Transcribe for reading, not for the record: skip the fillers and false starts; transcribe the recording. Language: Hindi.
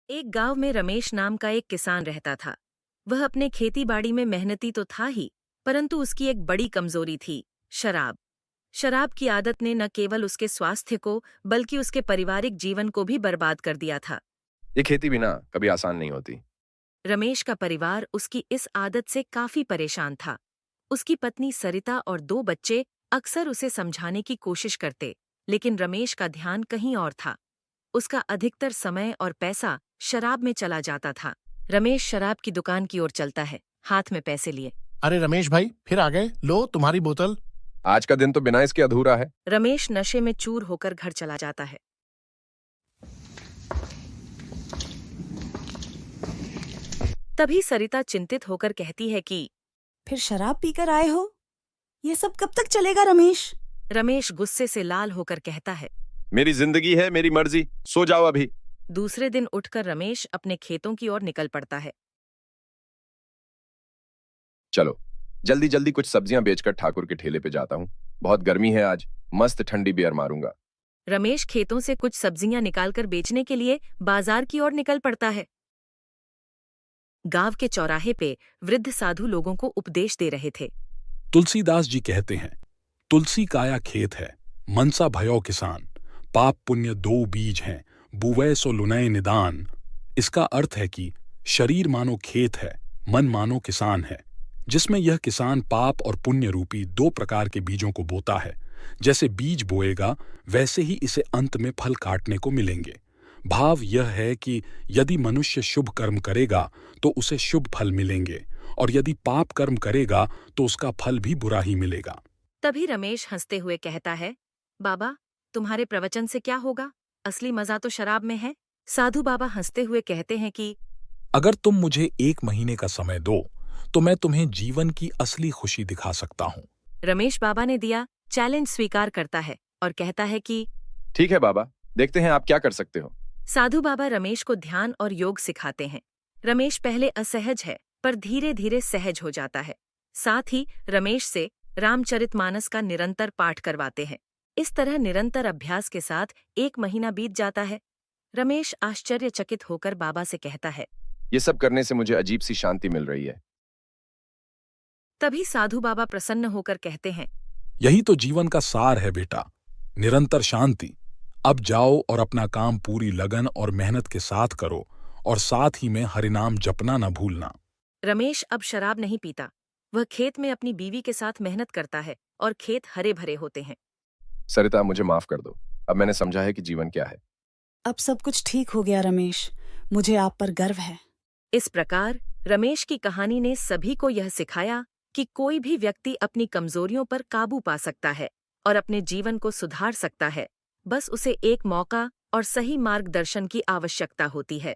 एक गांव में रमेश नाम का एक किसान रहता था। वह अपने खेती बाड़ी में मेहनती तो था ही, परंतु उसकी एक बड़ी कमजोरी थी, शराब। शराब की आदत ने न केवल उसके स्वास्थ्य को बल्कि उसके पारिवारिक जीवन को भी बर्बाद कर दिया था। ये खेती भी ना कभी आसान नहीं होती। रमेश का परिवार उसकी इस आदत से काफी परेशान था। उसकी पत्नी सरिता और 2 बच्चे अक्सर उसे समझाने की कोशिश करते, लेकिन रमेश का ध्यान कहीं और था। उसका अधिकतर समय और पैसा शराब में चला जाता था। रमेश शराब की दुकान की ओर चलता है, हाथ में पैसे लिए। अरे रमेश भाई, फिर आ गए। लो तुम्हारी बोतल। आज का दिन तो बिना इसके अधूरा है। रमेश नशे में चूर होकर घर चला जाता है। तभी सरिता चिंतित होकर कहती है कि फिर शराब पीकर आए हो? ये सब कब तक चलेगा रमेश? रमेश गुस्से से लाल होकर कहता है। मेरी जिंदगी है, मेरी मर्जी, सो जाओ अभी। दूसरे दिन उठकर रमेश अपने खेतों की ओर निकल पड़ता है। चलो जल्दी जल्दी कुछ सब्जियां बेचकर ठाकुर के ठेले पे जाता हूँ। बहुत गर्मी है आज, मस्त ठंडी बियर मारूंगा। रमेश खेतों से कुछ सब्जियां निकालकर बेचने के लिए बाजार की ओर निकल पड़ता है। गांव के चौराहे पे वृद्ध साधु लोगों को उपदेश दे रहे थे। तुलसीदास जी कहते हैं, तुलसी काया खेत है, मनसा भयो किसान, पाप पुण्य दो बीज हैं, बुवै सो लुनय निदान। इसका अर्थ है कि शरीर मानो खेत है, मन मानो किसान है, जिसमें यह किसान पाप और पुण्य रूपी 2 प्रकार के बीजों को बोता है। जैसे बीज बोएगा वैसे ही इसे अंत में फल काटने को मिलेंगे। भाव यह है कि यदि मनुष्य शुभ कर्म करेगा तो उसे शुभ फल मिलेंगे, और यदि पाप कर्म करेगा तो उसका फल भी बुरा ही मिलेगा। तभी रमेश हंसते हुए कहता है, बाबा, तुम्हारे प्रवचन से क्या होगा? असली मजा तो शराब में है। साधु बाबा हंसते हुए कहते हैं कि अगर तुम मुझे 1 महीने का समय दो तो मैं तुम्हें जीवन की असली खुशी दिखा सकता हूँ। रमेश बाबा ने दिया चैलेंज स्वीकार करता है और कहता है कि ठीक है बाबा, देखते हैं आप क्या कर सकते हो। साधु बाबा रमेश को ध्यान और योग सिखाते हैं। रमेश पहले असहज है, पर धीरे धीरे सहज हो जाता है। साथ ही रमेश से रामचरितमानस का निरंतर पाठ करवाते हैं। इस तरह निरंतर अभ्यास के साथ 1 महीना बीत जाता है। रमेश आश्चर्यचकित होकर बाबा से कहता है। ये सब करने से मुझे अजीब सी शांति मिल रही है। तभी साधु बाबा प्रसन्न होकर कहते हैं, यही तो जीवन का सार है बेटा, निरंतर शांति। अब जाओ और अपना काम पूरी लगन और मेहनत के साथ करो, और साथ ही में हरिनाम जपना न भूलना। रमेश अब शराब नहीं पीता। वह खेत में अपनी बीवी के साथ मेहनत करता है और खेत हरे भरे होते हैं। सरिता, मुझे माफ कर दो। अब मैंने समझा है कि जीवन क्या है। अब सब कुछ ठीक हो गया रमेश, मुझे आप पर गर्व है। इस प्रकार रमेश की कहानी ने सभी को यह सिखाया कि कोई भी व्यक्ति अपनी कमजोरियों पर काबू पा सकता है और अपने जीवन को सुधार सकता है। बस उसे एक मौका और सही मार्गदर्शन की आवश्यकता होती है।